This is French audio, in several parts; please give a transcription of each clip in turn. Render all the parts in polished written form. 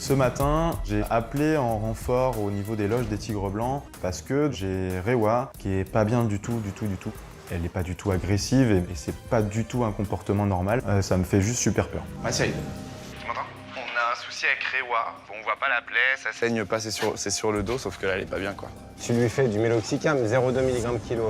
Ce matin, j'ai appelé en renfort au niveau des loges des Tigres Blancs parce que j'ai Rewa qui est pas bien du tout. Elle n'est pas du tout agressive et c'est pas du tout un comportement normal. Ça me fait juste super peur. Ouais, Cyril. Tu m'entends? On a un souci avec Rewa. Bon, on voit pas la plaie, ça saigne pas, c'est sur le dos, sauf que là, elle est pas bien, quoi. Tu lui fais du méloxicam, 0,2 mg/kg.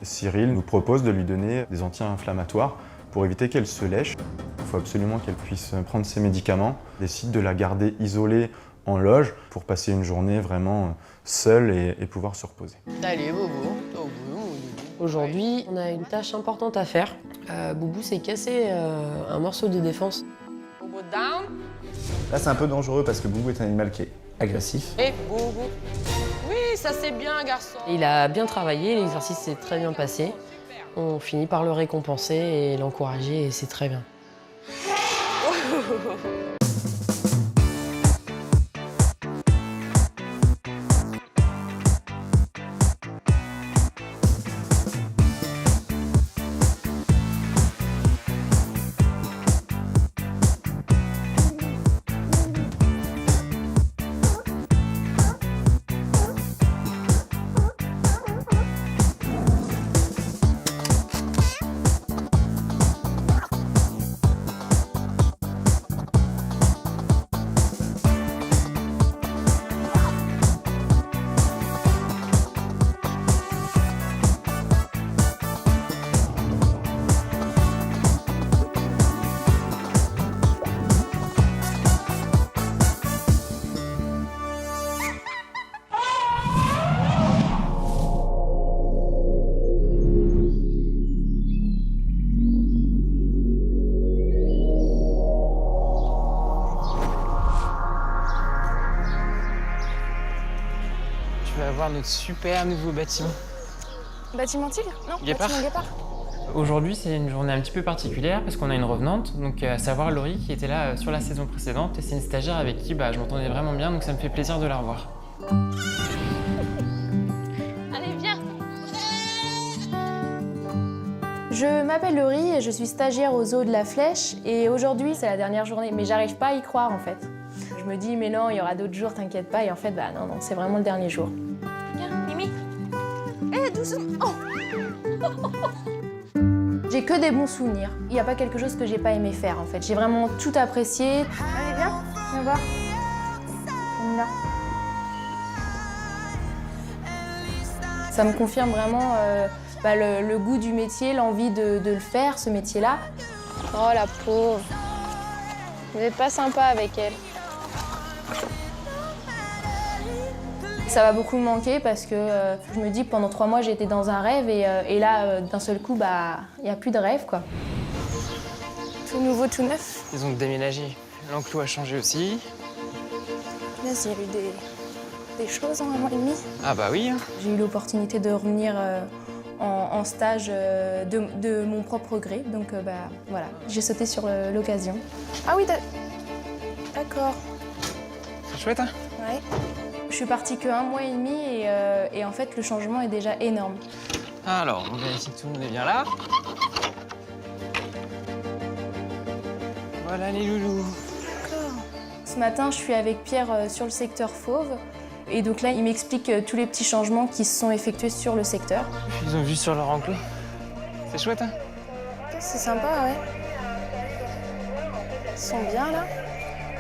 Cyril nous propose de lui donner des anti-inflammatoires pour éviter qu'elle se lèche. Il faut absolument qu'elle puisse prendre ses médicaments. Il décide de la garder isolée en loge pour passer une journée vraiment seule et pouvoir se reposer. Allez, Bobo. Aujourd'hui, on a une tâche importante à faire. Boubou s'est cassé un morceau de défense. Bobo down. Là, c'est un peu dangereux parce que Boubou est un animal qui est agressif. Et Bobo. Oui, ça c'est bien, garçon. Il a bien travaillé, l'exercice s'est très bien passé. On finit par le récompenser et l'encourager et c'est très bien. Tu vas voir notre super nouveau bâtiment. Bâtiment Tigre? Non, Guépard. bâtiment Guépard. Aujourd'hui, c'est une journée un petit peu particulière parce qu'on a une revenante, donc à savoir Laurie qui était là sur la saison précédente et c'est une stagiaire avec qui je m'entendais vraiment bien, donc ça me fait plaisir de la revoir. Allez, viens. Je m'appelle Laurie et je suis stagiaire au zoo de la Flèche et aujourd'hui c'est la dernière journée, mais j'arrive pas à y croire en fait. Je me dis mais non, il y aura d'autres jours, t'inquiète pas, et en fait non, c'est vraiment le dernier jour. Viens, Mimi. Doucement. Oh. J'ai que des bons souvenirs. Il n'y a pas quelque chose que j'ai pas aimé faire en fait. J'ai vraiment tout apprécié. Allez, viens, viens voir. On est là. Ça me confirme vraiment le goût du métier, l'envie de le faire, ce métier-là. Oh la pauvre. Vous n'êtes pas sympa avec elle. Ça va beaucoup me manquer parce que je me dis que pendant 3 mois j'ai été dans un rêve et là d'un seul coup il n'y a plus de rêve quoi. Tout nouveau, tout neuf. Ils ont déménagé. L'enclos a changé aussi. Là il y a eu des choses en 1 mois et demi. Ah bah oui. J'ai eu l'opportunité de revenir en stage de mon propre gré, donc voilà, j'ai sauté sur l'occasion. Ah oui, d'accord. C'est chouette, hein? Ouais. Je suis partie que 1 mois et demi et en fait le changement est déjà énorme. Alors, on vérifie que tout le monde est bien là. Voilà les loulous. D'accord. Ce matin, je suis avec Pierre sur le secteur fauve. Et donc là, il m'explique tous les petits changements qui se sont effectués sur le secteur. Ils ont vu sur leur enclos. C'est chouette, hein? C'est sympa, ouais. Ils sont bien, là.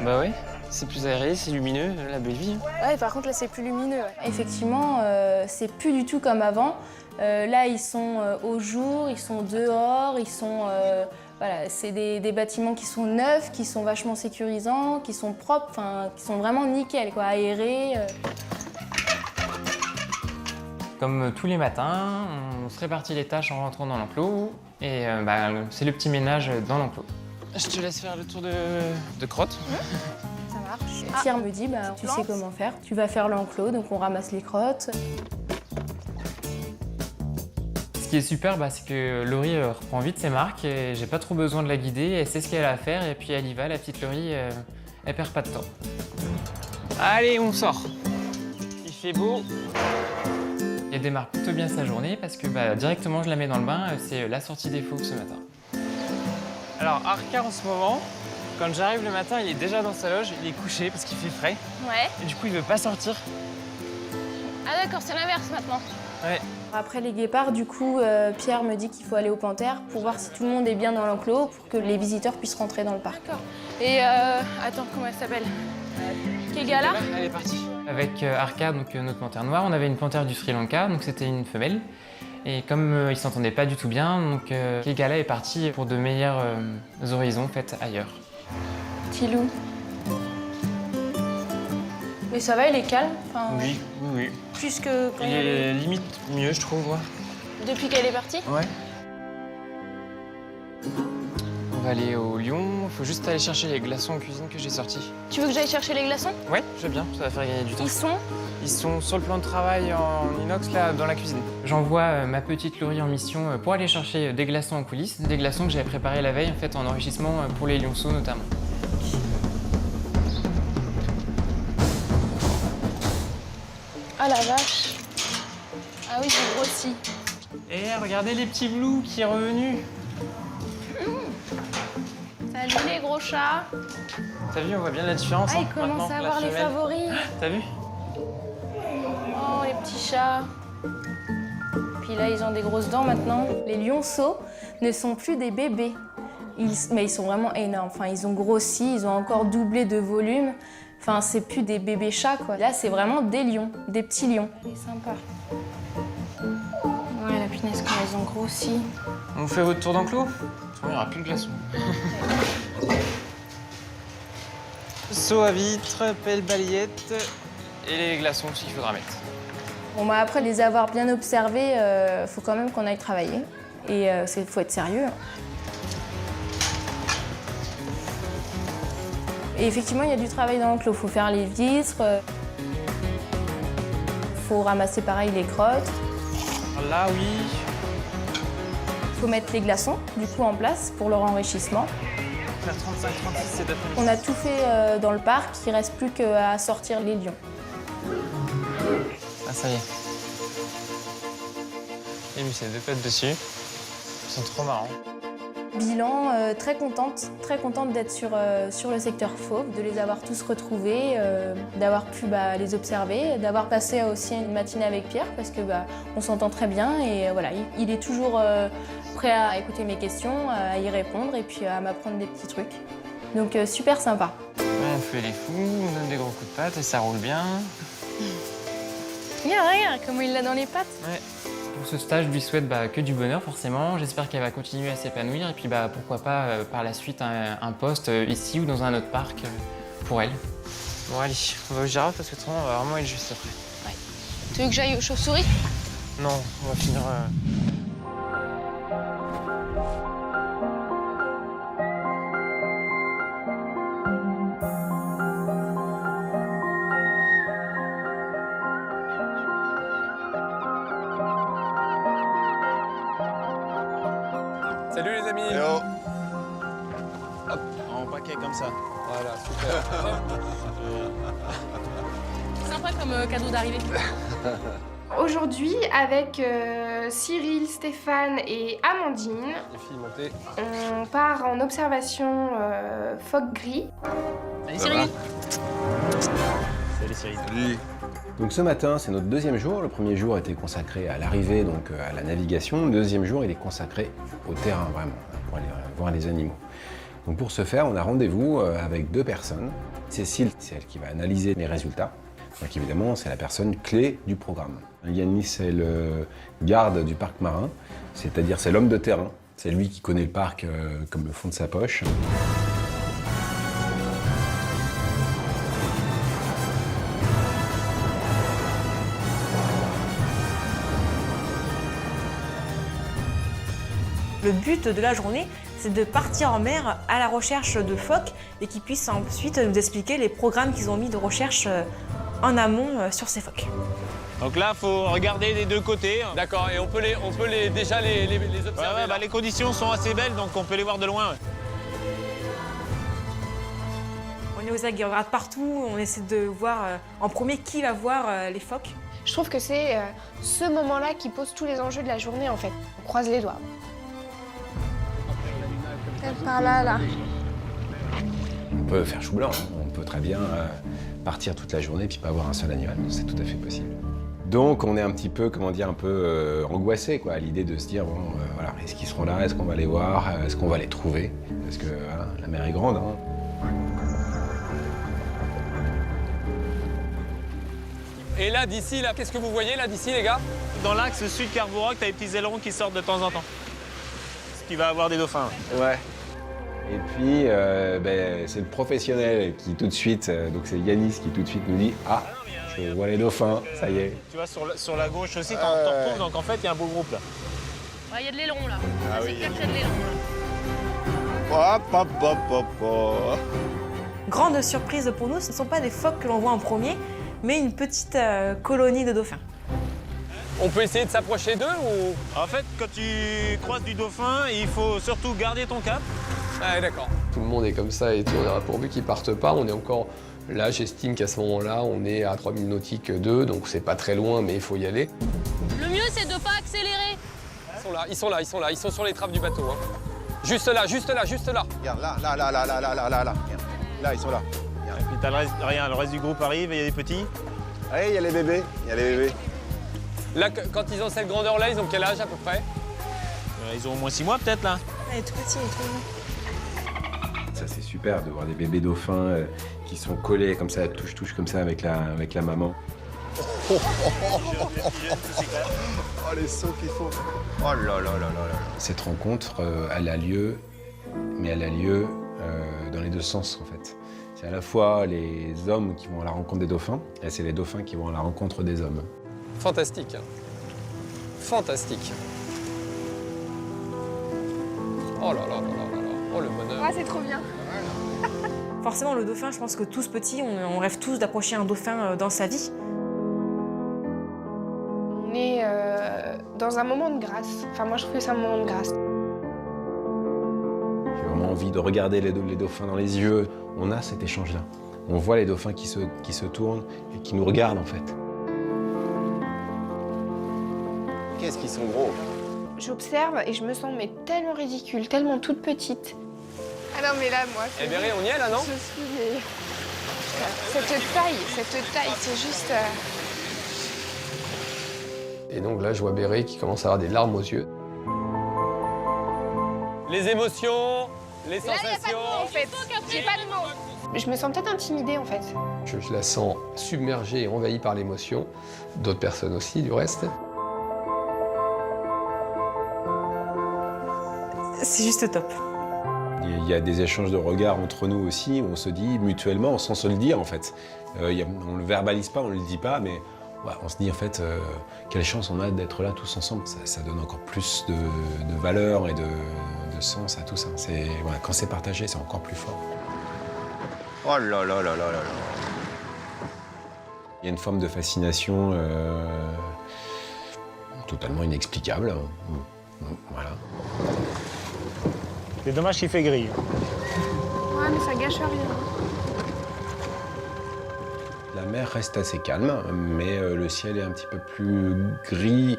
Bah oui. C'est plus aéré, c'est lumineux, la belle vie. Ouais, par contre, là, c'est plus lumineux. Ouais. Effectivement, c'est plus du tout comme avant. Là, ils sont au jour, ils sont dehors, ils sont... voilà, c'est des bâtiments qui sont neufs, qui sont vachement sécurisants, qui sont propres, enfin, qui sont vraiment nickel, quoi, aérés. Comme tous les matins, on se répartit les tâches en rentrant dans l'enclos et c'est le petit ménage dans l'enclos. Je te laisse faire le tour de crotte. Ça marche. Pierre me dit, tu sais comment faire, tu vas faire l'enclos, donc on ramasse les crottes. Ce qui est super, c'est que Laurie reprend vite ses marques et j'ai pas trop besoin de la guider, elle sait ce qu'elle a à faire et puis elle y va, la petite Laurie, elle perd pas de temps. Allez, on sort. Il fait beau. Elle démarre plutôt bien sa journée parce que directement je la mets dans le bain, c'est la sortie des fauves ce matin. Alors Arca en ce moment, Quand j'arrive le matin, il est déjà dans sa loge, il est couché parce qu'il fait frais. Ouais. Et du coup, il veut pas sortir. Ah d'accord, c'est l'inverse maintenant. Ouais. Après les guépards, du coup, Pierre me dit qu'il faut aller aux panthères pour voir si tout le monde est bien dans l'enclos pour que les visiteurs puissent rentrer dans le parc. D'accord. Et attends, comment elle s'appelle? Kegala? Elle est partie. Avec Arca, donc notre panthère noire, on avait une panthère du Sri Lanka, donc c'était une femelle. Et comme ils s'entendaient pas du tout bien, donc Kegala est partie pour de meilleurs horizons faits ailleurs. Petit loup. Mais ça va, il est calme? Enfin, Oui, oui, oui. plus que quand Il est limite mieux, je trouve. Ouais. Depuis qu'elle est partie? Ouais. On va aller au Lion, faut juste aller chercher les glaçons en cuisine que j'ai sortis. Tu veux que j'aille chercher les glaçons? Ouais, je veux bien, ça va faire gagner du temps. Ils sont? Ils sont sur le plan de travail en inox, là, dans la cuisine. J'envoie ma petite Laurie en mission pour aller chercher des glaçons en coulisses, des glaçons que j'avais préparés la veille, en fait, en enrichissement pour les lionceaux notamment. Ah la vache. Ah oui, c'est grossi. Et regardez les petits Blue qui est revenu. Salut les gros chats. T'as vu, on voit bien la différence. Ah, ils commencent à avoir les favoris. T'as vu? Oh, les petits chats. Puis là, ils ont des grosses dents maintenant. Les lionceaux ne sont plus des bébés. Mais ils sont vraiment énormes. Enfin, ils ont grossi, ils ont encore doublé de volume. Enfin, c'est plus des bébés chats, quoi. Là, c'est vraiment des lions, des petits lions. C'est sympa. Ouais, la punaise, quand ils ont grossi. On fait votre tour d'enclos? Il n'y aura plus de glaçons. Seau à vitre, pelle balayette et les glaçons aussi qu'il faudra mettre. Bon, bah, après les avoir bien observés, faut quand même qu'on aille travailler. Et il faut être sérieux. Et effectivement, il y a du travail dans l'enclos. Il faut faire les vitres, faut ramasser pareil les crottes. Là, oui. Il faut mettre les glaçons, du coup, en place pour leur enrichissement. Faire 35-36 cet après-midi. On a tout fait dans le parc, il ne reste plus qu'à sortir les lions. Ah, ça y est. J'ai mis ces deux pattes dessus. Ils sont trop marrants. Bilan, très contente d'être sur le secteur fauve, de les avoir tous retrouvés, d'avoir pu les observer, d'avoir passé aussi une matinée avec Pierre parce que on s'entend très bien et voilà, il est toujours prêt à écouter mes questions, à y répondre et puis à m'apprendre des petits trucs. Donc super sympa. On fait les fous, on donne des gros coups de patte et ça roule bien. Regarde comment il l'a dans les pattes. Ouais. Pour ce stage, je lui souhaite que du bonheur forcément. J'espère qu'elle va continuer à s'épanouir et puis pourquoi pas par la suite un poste ici ou dans un autre parc pour elle. Bon allez, on va aux girafes parce que autrement on va vraiment être juste après. Ouais. Tu veux que j'aille aux chauves-souris? Non, on va finir... Salut les amis. Hello. Hop, en paquet comme ça. Voilà, super. Sympa comme cadeau d'arrivée. Aujourd'hui, avec Cyril, Stéphane et Amandine, Les filles, montez. on part en observation phoque gris. Allez Cyril. Salut Cyril. Salut. Donc ce matin, c'est notre deuxième jour. Le premier jour était consacré à l'arrivée, donc à la navigation. Le deuxième jour, il est consacré au terrain, vraiment, pour aller voir les animaux. Donc pour ce faire, on a rendez-vous avec deux personnes. Cécile, c'est elle qui va analyser les résultats. Donc évidemment, c'est la personne clé du programme. Yannis, c'est le garde du parc marin, c'est-à-dire c'est l'homme de terrain. C'est lui qui connaît le parc comme le fond de sa poche. Le but de la journée, c'est de partir en mer à la recherche de phoques et qu'ils puissent ensuite nous expliquer les programmes qu'ils ont mis de recherche en amont sur ces phoques. Donc là, il faut regarder des deux côtés. D'accord, et on peut déjà les observer. Les conditions sont assez belles, donc on peut les voir de loin. On est aux aguets, on regarde partout, on essaie de voir en premier qui va voir les phoques. Je trouve que c'est ce moment-là qui pose tous les enjeux de la journée en fait. On croise les doigts. Par là, là. peut faire chou blanc, hein. On peut très bien partir toute la journée et puis pas voir un seul animal, c'est tout à fait possible. Donc on est un petit peu, angoissé quoi, à l'idée de se dire, bon, voilà, est-ce qu'ils seront là, est-ce qu'on va les voir, est-ce qu'on va les trouver? Parce que voilà, la mer est grande. Hein. Et là, d'ici, là, qu'est-ce que vous voyez là, d'ici, les gars? Dans l'axe sud-Carbourac, t'as les petits ailerons qui sortent de temps en temps. Ce qui va avoir des dauphins. Ouais. Et puis, c'est le professionnel qui tout de suite, donc c'est Yanis qui tout de suite nous dit, ah, je vois les dauphins, ça y est. Tu vois, sur la gauche aussi, t'en retrouves, donc en fait, il y a un beau groupe là. Il y a de l'aileron là. Ah oui, c'est clair qu'il y a de l'aileron là. Grande surprise pour nous, ce ne sont pas des phoques que l'on voit en premier, mais une petite colonie de dauphins. On peut essayer de s'approcher d'eux ou... En fait, quand tu croises du dauphin, il faut surtout garder ton cap. Ah, d'accord. Tout le monde est comme ça et tout, on a pourvu qu'ils partent pas. On est encore là, j'estime qu'à ce moment-là, on est à 3000 nautiques d'eux, donc c'est pas très loin, mais il faut y aller. Le mieux, c'est de pas accélérer. Ils sont là, ils sont sur les traves du bateau. Hein. Juste là. Regarde, là. Là, ils sont là. Et puis t'as le reste du groupe arrive et il y a des petits. Allez, il y a les bébés. Là, quand ils ont cette grandeur-là, ils ont quel âge à peu près? Ils ont au moins 6 mois peut-être là. Il est tout petit, il est tout mignon. Ça c'est super de voir des bébés dauphins qui sont collés comme ça, touche comme ça avec la maman. Oh, les sauts qu'il faut. Oh là. Cette rencontre, elle a lieu dans les deux sens en fait. C'est à la fois les hommes qui vont à la rencontre des dauphins, et c'est les dauphins qui vont à la rencontre des hommes. Fantastique. Fantastique. Oh là. Oh le bonheur. Ah, c'est trop bien. Forcément, le dauphin, je pense que tous petits, on rêve tous d'approcher un dauphin dans sa vie. On est dans un moment de grâce. Enfin, moi, je trouve que c'est un moment de grâce. J'ai vraiment envie de regarder les dauphins dans les yeux. On a cet échange-là. On voit les dauphins qui se tournent et qui nous regardent en fait. Qu'est-ce qu'ils sont gros. J'observe et je me sens mais tellement ridicule, tellement toute petite. Ah non, mais là, moi... Eh bien, on y est, là, non? Je suis... mais... Cette taille, c'est juste... Et donc là, je vois Béré qui commence à avoir des larmes aux yeux. Les émotions, les sensations... Là, il n'y a pas de mots, en fait. J'ai pas de mots. Je me sens peut-être intimidée, en fait. Je la sens submergée et envahie par l'émotion. D'autres personnes aussi, du reste. C'est juste top. Il y a des échanges de regards entre nous aussi, où on se dit mutuellement, sans se le dire en fait. On ne le verbalise pas, on ne le dit pas, mais ouais, on se dit en fait, quelle chance on a d'être là tous ensemble. Ça donne encore plus de valeur et de sens à tout ça. Voilà, quand c'est partagé, c'est encore plus fort. Oh là. Il y a une forme de fascination totalement inexplicable. Voilà. C'est dommage qu'il fait gris. Ouais, mais ça gâche rien. La mer reste assez calme, mais le ciel est un petit peu plus gris,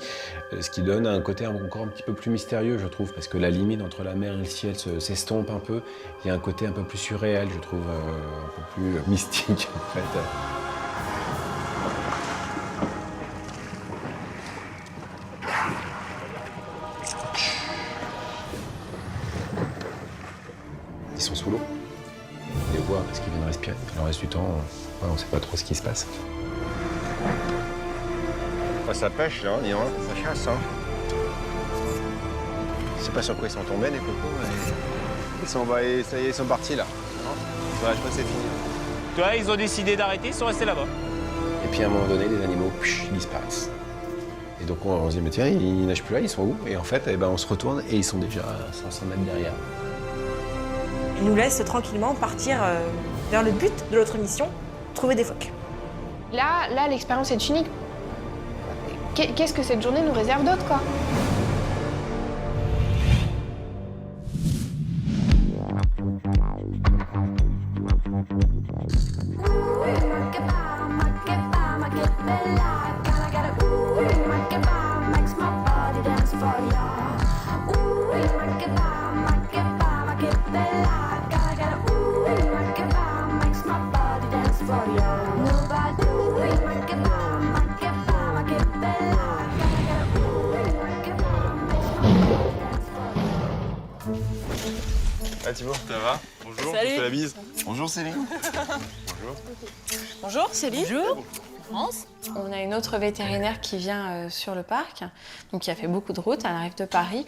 ce qui donne un côté encore un petit peu plus mystérieux, je trouve, parce que la limite entre la mer et le ciel s'estompe un peu. Il y a un côté un peu plus surréel, je trouve, un peu plus mystique, en fait. Ils sont sous l'eau. On les voit parce qu'ils viennent respirer. Le reste du temps, on ne sait pas trop ce qui se passe. Ça pêche là, dis-moi. Ça chasse, hein. Je sais pas sur quoi ils sont tombés, les cocos, mais... Ça y est, ils sont partis là. Ouais, je crois que c'est fini. Tu vois, ils ont décidé d'arrêter, ils sont restés là-bas. Et puis à un moment donné, les animaux ils disparaissent. Et donc on se dit, mais tiens, ils nagent plus là, ils sont où? Et en fait, on se retourne et ils sont déjà à 500 mètres derrière. Ils nous laissent tranquillement partir vers le but de notre mission, trouver des phoques. Là, l'expérience est unique. Qu'est-ce que cette journée nous réserve d'autre, quoi? Ooh, Ah Thibaut, ça va? Bonjour, Salut. je te fais la bise. Bonjour Céline. Bonjour. Bonjour Céline. Bonjour. France. On a une autre vétérinaire qui vient sur le parc, donc qui a fait beaucoup de routes, elle arrive de Paris,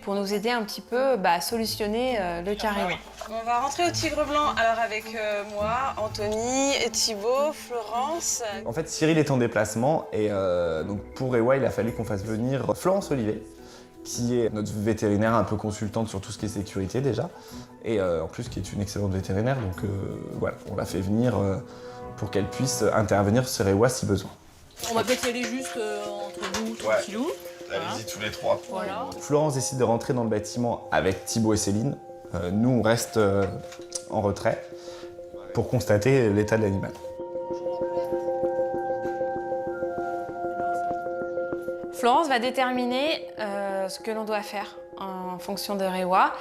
pour nous aider un petit peu à solutionner le cas Rewa. On va rentrer au Tigre Blanc, alors avec moi, Anthony, Thibaut, Florence. En fait, Cyril est en déplacement et donc pour Rewa, il a fallu qu'on fasse venir Florence Olivet, qui est notre vétérinaire un peu consultante sur tout ce qui est sécurité déjà, et en plus qui est une excellente vétérinaire, donc voilà, on l'a fait venir pour qu'elle puisse intervenir sur Rewa si besoin. On va peut-être y aller juste entre nous, tranquillou. Allez-y tous les trois. Voilà. Florence décide de rentrer dans le bâtiment avec Thibaut et Céline. Nous, on reste en retrait pour constater l'état de l'animal. Florence va déterminer ce que l'on doit faire en fonction de Rewa.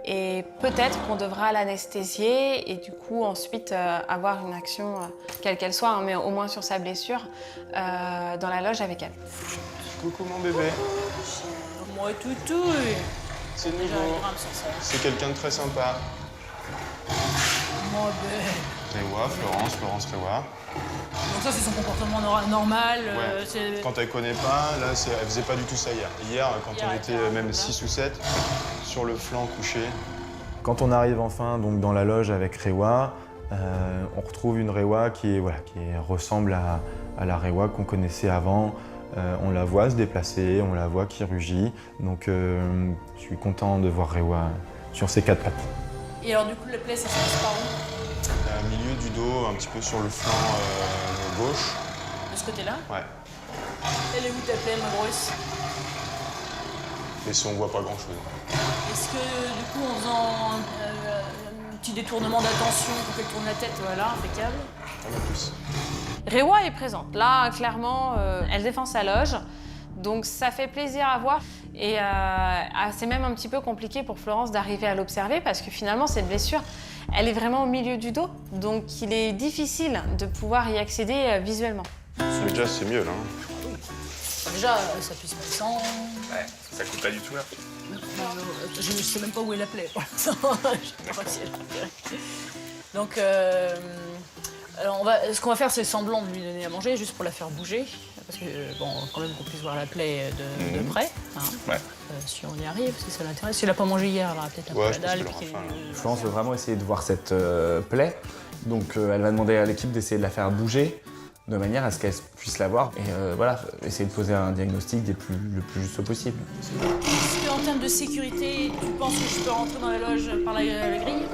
Et peut-être qu'on devra l'anesthésier et du coup ensuite avoir une action, quelle qu'elle soit, mais au moins sur sa blessure, dans la loge avec elle. Coucou mon bébé. Moi toutou. C'est nouveau. C'est quelqu'un de très sympa. Moi bébé. Rewa, Florence Rewa. Donc ça c'est son comportement normal. Quand elle connaît pas, là, elle faisait pas du tout ça hier. Hier, quand on était même 6 ou 7, sur le flanc couché. Quand on arrive enfin donc, dans la loge avec Rewa, on retrouve une Rewa qui ressemble à la Rewa qu'on connaissait avant. On la voit se déplacer, on la voit qui rugit. Donc je suis content de voir Rewa sur ses 4 pattes. Et alors du coup, la plaie, ça se passe par où? Au milieu du dos, un petit peu sur le flanc gauche. De ce côté-là? Ouais. Elle est où ta plaie, ma grosse? Mais si on voit pas grand-chose. Est-ce que du coup, en faisant un petit détournement d'attention pour qu'elle tourne la tête, voilà, impeccable? Un peu plus. Rewa est présente. Là, clairement, elle défend sa loge. Donc ça fait plaisir à voir. Et c'est même un petit peu compliqué pour Florence d'arriver à l'observer parce que finalement, cette blessure, elle est vraiment au milieu du dos. Donc il est difficile de pouvoir y accéder visuellement. Mais déjà, c'est mieux là. Déjà, ça pisse pas le sang. Ouais, ça coûte pas du tout là. Je sais même pas où est la plaie. Je sais pas si elle a repéré. Donc, alors ce qu'on va faire, c'est semblant de lui donner à manger, juste pour la faire bouger. Parce que, bon, quand même qu'on puisse voir la plaie de près. Hein, ouais. Si on y arrive, si ça l'intéresse. Si elle n'a pas mangé hier, elle aura peut-être un peu la dalle. Florence veut vraiment essayer de voir cette plaie. Donc elle va demander à l'équipe d'essayer de la faire bouger de manière à ce qu'elle puisse la voir. Et voilà, essayer de poser un diagnostic le plus juste possible. Est-ce qu'en termes de sécurité, tu penses que je peux rentrer dans la loge par la grille?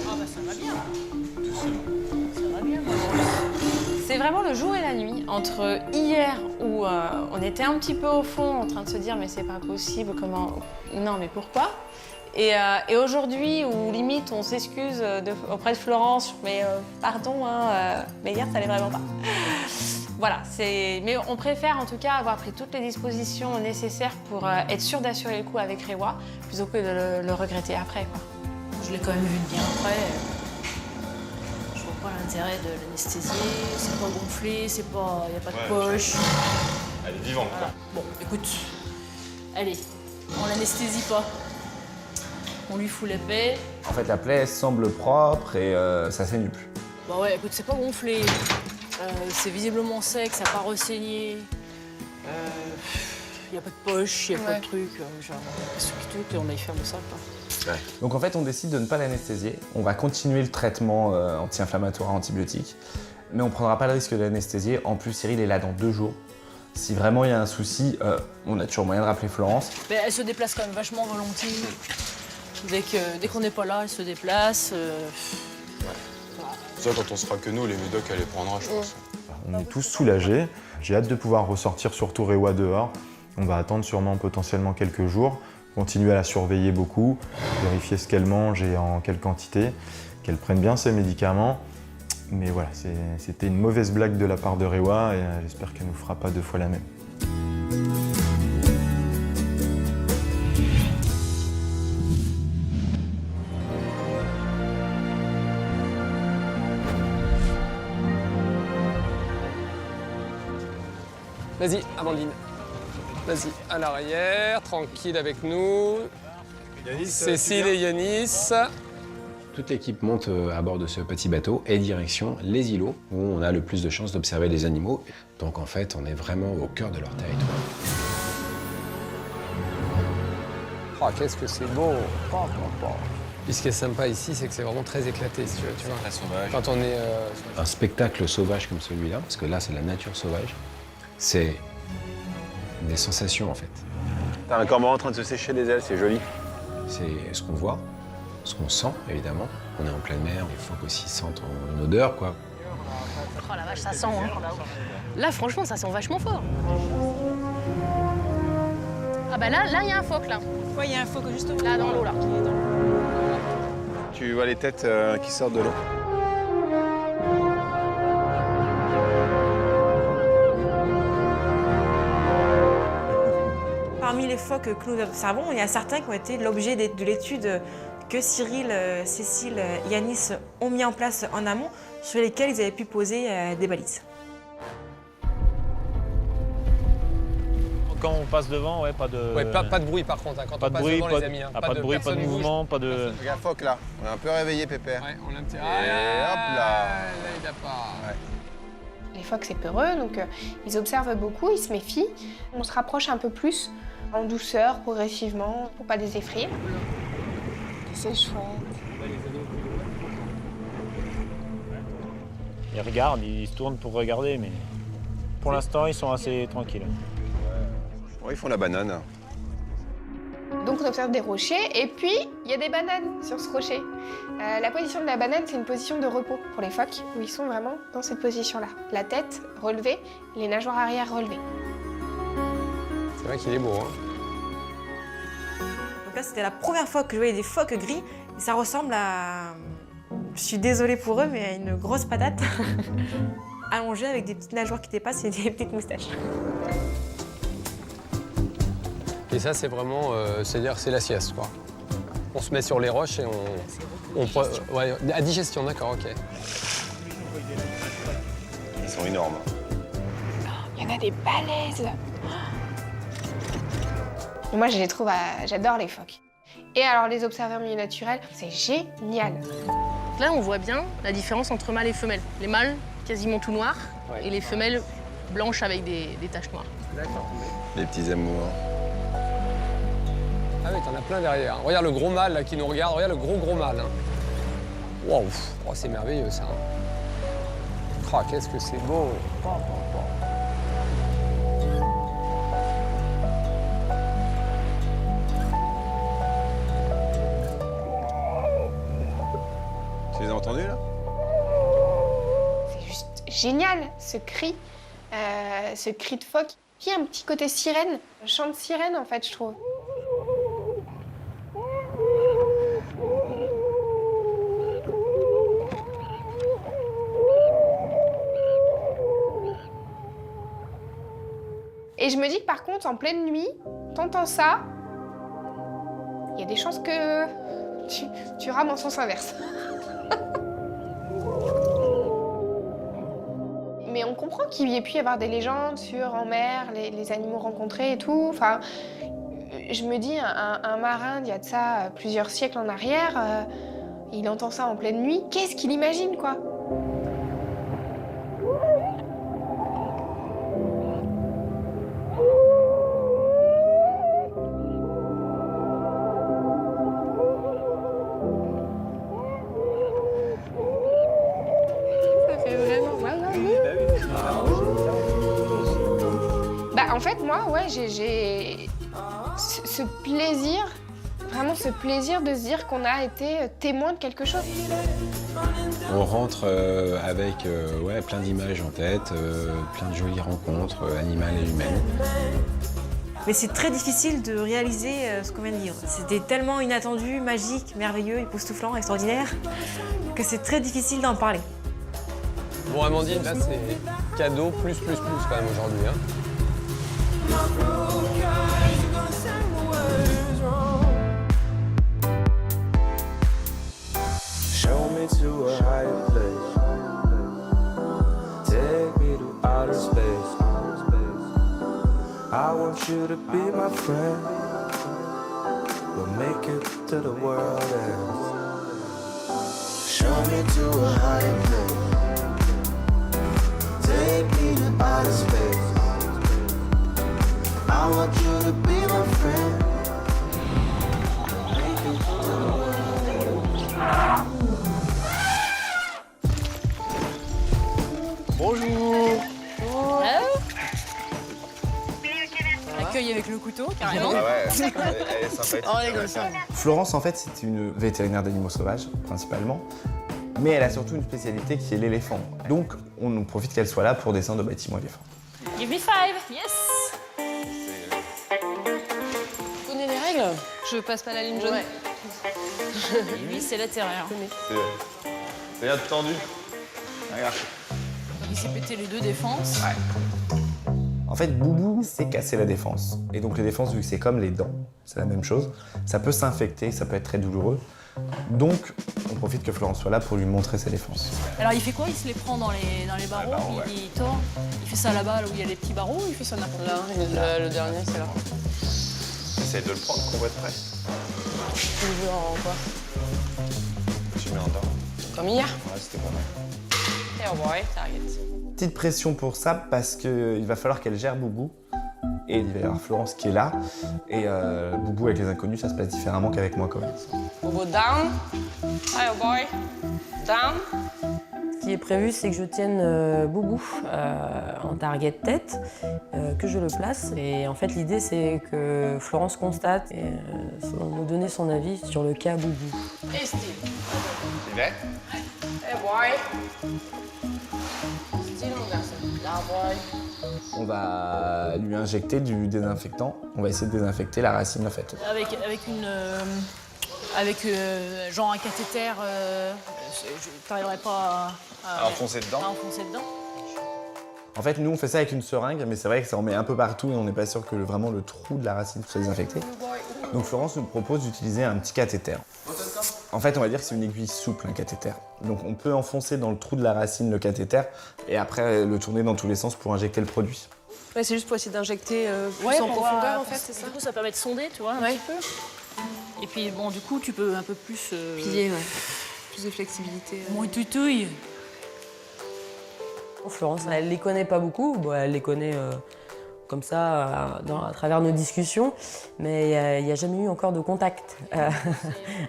Ah bah ça va bien. C'est vraiment le jour et la nuit. Entre hier où on était un petit peu au fond en train de se dire mais c'est pas possible, comment... Non mais pourquoi? Et aujourd'hui où limite on s'excuse auprès de Florence, mais pardon, mais hier ça allait vraiment pas. Voilà, mais on préfère en tout cas avoir pris toutes les dispositions nécessaires pour être sûr d'assurer le coup avec Rewa plutôt que de le regretter après, quoi. Je l'ai quand même vu de bien près. Je vois pas l'intérêt de l'anesthésier, c'est pas gonflé, c'est pas, y a pas de poche. Elle est vivante, voilà. Bon, écoute, allez, on l'anesthésie pas. On lui fout la paix. En fait, la plaie semble propre et ça saigne plus. Bah ouais, écoute, c'est pas gonflé. C'est visiblement sec, ça n'a pas ressaigné. Il n'y a pas de poche, il n'y a pas de truc. Genre, qu'est-ce que tu veux qu'on aille faire de ça, quoi. Ouais. Donc en fait, on décide de ne pas l'anesthésier. On va continuer le traitement anti-inflammatoire, antibiotique. Mais on ne prendra pas le risque de l'anesthésier. En plus, Cyril est là dans 2 jours. Si vraiment il y a un souci, on a toujours moyen de rappeler Florence. Mais elle se déplace quand même vachement volontiers. Dès qu'on n'est pas là, elle se déplace. Ça, quand on sera que nous, les médocs, elle les prendra, je pense. On est tous soulagés. J'ai hâte de pouvoir ressortir surtout Rewa dehors. On va attendre sûrement potentiellement quelques jours, continuer à la surveiller beaucoup, vérifier ce qu'elle mange et en quelle quantité, qu'elle prenne bien ses médicaments. Mais voilà, c'était une mauvaise blague de la part de Rewa et j'espère qu'elle ne nous fera pas 2 fois la même. Vas-y, Amandine. Vas-y, à l'arrière, tranquille avec nous. Cécile et Yanis. Toute l'équipe monte à bord de ce petit bateau et direction les îlots où on a le plus de chances d'observer les animaux. Donc en fait, on est vraiment au cœur de leur territoire. Oh, qu'est-ce que c'est beau! Puis ce qui est sympa ici, c'est que c'est vraiment très éclaté, si tu vois. Très sauvage. Quand on est... Un spectacle sauvage comme celui-là, parce que là, c'est la nature sauvage, c'est des sensations en fait. T'as un cormoran en train de se sécher les ailes, c'est joli. C'est ce qu'on voit, ce qu'on sent évidemment. On est en pleine mer, les phoques aussi sentent une odeur quoi. Oh la vache, ça sent, hein. Là, franchement, ça sent vachement fort. Ah bah là, il y a un phoque, là. Ouais, il y a un phoque justement. Là, dans l'eau, là. Tu vois les têtes qui sortent de l'eau. Parmi les phoques que nous observons, il y a certains qui ont été l'objet de l'étude que Cyril, Cécile, Yanis ont mis en place en amont, sur lesquels ils avaient pu poser des balises. Quand on passe devant, ouais, pas de... Ouais, pas de bruit par contre, hein, quand pas on de passe bruit, devant pas les de... amis. Hein. Pas de bruit, pas de mouvement, pas de... Regarde, phoque là, on est un peu réveillé, Pépère. Ouais, on l'a un petit... Et Ah, hop là. Là, il a pas... Ouais. Les phoques, c'est peureux, donc ils observent beaucoup, ils se méfient. On se rapproche un peu plus, en douceur, progressivement, pour pas les effrayer. C'est chouette. Ils regardent, ils se tournent pour regarder, mais pour l'instant, ils sont assez tranquilles. Ouais, ils font la banane. Donc on observe des rochers, et puis il y a des bananes sur ce rocher. La position de la banane, c'est une position de repos pour les phoques, où ils sont vraiment dans cette position-là. La tête relevée, les nageoires arrière relevées. C'est vrai qu'il est beau, hein. Donc là, c'était la première fois que je voyais des phoques gris, et ça ressemble à... Je suis désolée pour eux, mais à une grosse patate allongée avec des petites nageoires qui dépassent et des petites moustaches. Et ça, c'est vraiment... c'est-à-dire, c'est la sieste, quoi. On se met sur les roches et ouais, à digestion, d'accord, ok. Ils sont énormes. Il y en a des balèzes. Moi, je les trouve... J'adore les phoques. Et alors, les observer en milieu naturel, c'est génial. Là, on voit bien la différence entre mâles et femelles. Les mâles, quasiment tout noirs, et les femelles blanches avec des taches noires. D'accord. Les petits amours. Ah oui, t'en as plein derrière. Regarde le gros mâle là, qui nous regarde, regarde le gros mâle. Hein. Waouh, oh, c'est merveilleux ça. Oh, qu'est-ce que c'est beau. Tu les as entendus là? C'est juste génial, ce cri de phoque. Qui a un petit côté sirène, un chant de sirène en fait, je trouve. Et je me dis que par contre, en pleine nuit, t'entends ça, il y a des chances que tu rames en sens inverse. Mais on comprend qu'il y ait pu y avoir des légendes sur en mer, les animaux rencontrés et tout. Enfin, je me dis, un marin d'il y a de ça plusieurs siècles en arrière, il entend ça en pleine nuit, qu'est-ce qu'il imagine, quoi? En fait, moi, ouais, j'ai ce plaisir, vraiment ce plaisir de se dire qu'on a été témoin de quelque chose. On rentre avec ouais, plein d'images en tête, plein de jolies rencontres animales et humaines. Mais c'est très difficile de réaliser ce qu'on vient de vivre. C'était tellement inattendu, magique, merveilleux, époustouflant, extraordinaire, que c'est très difficile d'en parler. Bon, Amandine, là, c'est cadeau plus quand même aujourd'hui. Hein. Show me to a higher place. Take me to outer space. I I want you to be my friend. We'll make it to the world ends. Show me to a higher place. Take me to outer space. I want you to be my friend. Make it to the world ends. Bonjour. Accueil avec le couteau, carrément. Ah ouais, elle est sympathique. Oh, elle est comme ça. Florence, en fait, c'est une vétérinaire d'animaux sauvages, principalement. Mais elle a surtout une spécialité qui est l'éléphant. Donc, on en profite qu'elle soit là pour descendre de bâtiments éléphants. Give me 5. Yes. Tu connais les règles? Je passe pas la ligne jaune. Lui, c'est l'intérieur. C'est bien tendu. Regarde. Il s'est pété les deux défenses. En fait, Boubou, c'est casser la défense. Et donc les défenses, vu que c'est comme les dents, c'est la même chose, ça peut s'infecter, ça peut être très douloureux. Donc, on profite que Florence soit là pour lui montrer ses défenses. Alors il fait quoi? Il se les prend dans les barreaux, barreaux, il tord. Il fait ça là-bas, là où il y a les petits barreaux, ou il fait ça n'importe Là, le dernier, c'est là. Essaye de le prendre qu'on va être prêt. Tu veux en quoi? Tu mets un dent. Comme hier? Ouais, c'était pas mal. Hey, oh boy, target. Petite pression pour ça, parce qu'il va falloir qu'elle gère Boubou. Et il va y avoir Florence qui est là. Et Boubou avec les inconnus, ça se passe différemment qu'avec moi quand même. Bobo down. Hey, oh boy. Down. Ce qui est prévu, c'est que je tienne Boubou en target tête, que je le place. Et en fait, l'idée, c'est que Florence constate et nous donner son avis sur le cas Boubou. Et Steve. Il est? Hey, boy. Steve, mon garçon. Là, boy. On va lui injecter du désinfectant. On va essayer de désinfecter la racine en fait. Avec genre un cathéter, t'arriverais pas à enfoncer dedans. En fait, nous, on fait ça avec une seringue, mais c'est vrai que ça en met un peu partout et on n'est pas sûr que vraiment le trou de la racine soit désinfecté. Donc Florence nous propose d'utiliser un petit cathéter. En fait, on va dire que c'est une aiguille souple, un cathéter. Donc on peut enfoncer dans le trou de la racine le cathéter et après le tourner dans tous les sens pour injecter le produit. Ouais, c'est juste pour essayer d'injecter plus en pour profondeur, en fait, c'est ça? Du coup, ça permet de sonder, tu vois, un petit peu. Et puis, bon, du coup, tu peux un peu plus... Plier, ouais. Plus de flexibilité. Mon toutouille. Florence, elle les connaît pas beaucoup. Bon, elle les connaît comme ça à travers nos discussions, mais il n'y a jamais eu encore de contact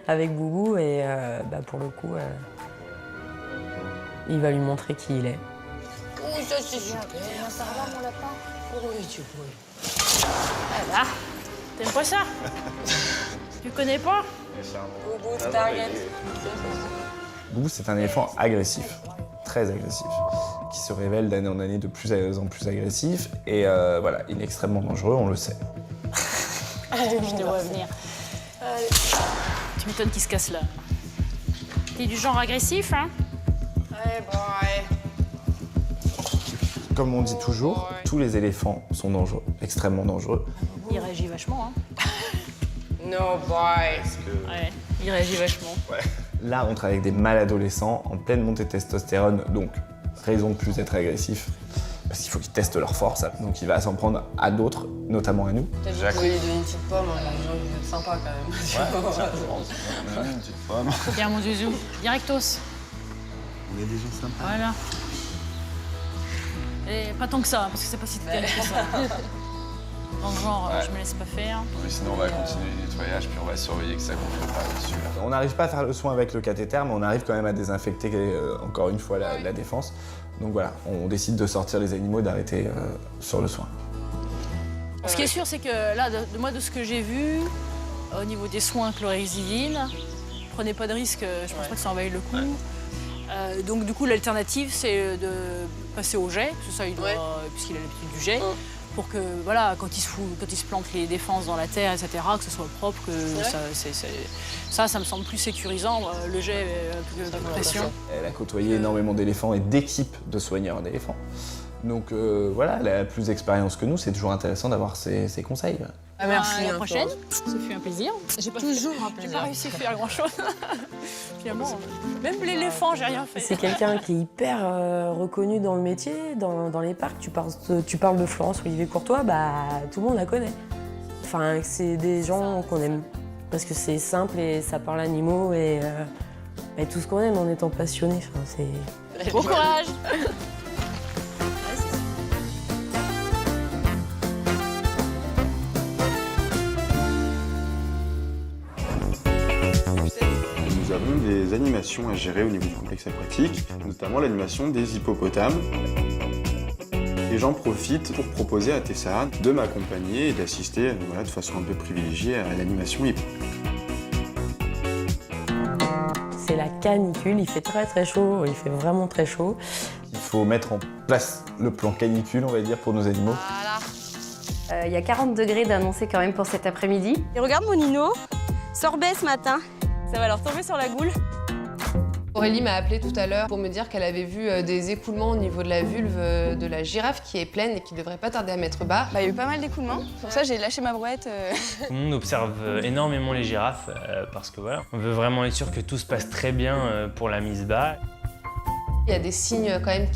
avec Boubou et pour le coup, il va lui montrer qui il est. Oui, ça c'est super. Ça va, mon lapin? Oui, tu peux. Voilà. T'aimes pas ça? Tu connais pas? Boubou, target. Boubou, c'est un éléphant agressif, très agressif, qui se révèle d'année en année de plus en plus agressif. Et voilà, il est extrêmement dangereux, on le sait. Je te vois venir. Allez. Tu m'étonnes qu'il se casse là. T'es du genre agressif, hein? Hey, boy. Comme on dit toujours, tous les éléphants sont dangereux, extrêmement dangereux. Il réagit vachement, hein? No, boy. Ouais, il réagit vachement. Ouais. Là, on travaille avec des mâles adolescents en pleine montée de testostérone, donc raison de plus être agressif, parce qu'il faut qu'ils testent leur force. Donc il va s'en prendre à d'autres, notamment à nous. T'as dit que tu voulais lui donner une petite pomme, hein, il est sympa quand même. Ouais, tiens, une petite pomme. Tiens, mon zouzou, directos. On est des gens sympas. Voilà. Et pas tant que ça, parce que c'est pas si terrible que ça. Dans le genre, je me laisse pas faire. Oui, sinon, on va continuer le nettoyage, puis on va surveiller que ça gonfle pas dessus. On n'arrive pas à faire le soin avec le cathéter, mais on arrive quand même à désinfecter encore une fois la défense. Donc voilà, on décide de sortir les animaux et d'arrêter sur le soin. Ce qui est sûr, c'est que là, de ce que j'ai vu, au niveau des soins chlorhexidine, prenez pas de risque, je pense pas que ça envahit le coup. Donc du coup, l'alternative, c'est de passer au jet, parce que ça, il doit, puisqu'il a l'habitude du jet, pour que, voilà, quand il se plante les défenses dans la terre, etc., que ce soit propre, que ça me semble plus sécurisant, le jet, de pression. Elle a côtoyé énormément d'éléphants et d'équipes de soigneurs d'éléphants. Donc voilà, elle a plus d'expérience que nous, c'est toujours intéressant d'avoir ses conseils. Merci. À la prochaine. Ça fait un plaisir. J'ai pas réussi à faire grand-chose. Finalement, même l'éléphant, j'ai rien fait. C'est quelqu'un qui est hyper reconnu dans le métier, dans les parcs. Tu parles de Florence Olivier Courtois, bah tout le monde la connaît. Enfin, c'est des gens qu'on aime parce que c'est simple et ça parle animaux et tout ce qu'on aime en étant passionné. Enfin, c'est... Bon courage. Nous avons des animations à gérer au niveau du complexe aquatique, notamment l'animation des hippopotames. Et j'en profite pour proposer à Tessa de m'accompagner et d'assister de façon un peu privilégiée à l'animation hippo. C'est la canicule, il fait très chaud, il fait vraiment très chaud. Il faut mettre en place le plan canicule, on va dire, pour nos animaux. Il y a 40 degrés d'annoncé quand même pour cet après-midi. Et regarde mon Nino, sorbet ce matin. Ça va leur tomber sur la goule. Aurélie m'a appelé tout à l'heure pour me dire qu'elle avait vu des écoulements au niveau de la vulve de la girafe qui est pleine et qui ne devrait pas tarder à mettre bas. Il y a eu pas mal d'écoulements, pour ça j'ai lâché ma brouette. Tout le monde observe énormément les girafes parce que voilà, on veut vraiment être sûr que tout se passe très bien pour la mise bas. Il y a des signes quand même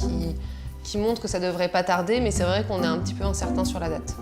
qui montrent que ça devrait pas tarder, mais c'est vrai qu'on est un petit peu incertain sur la date.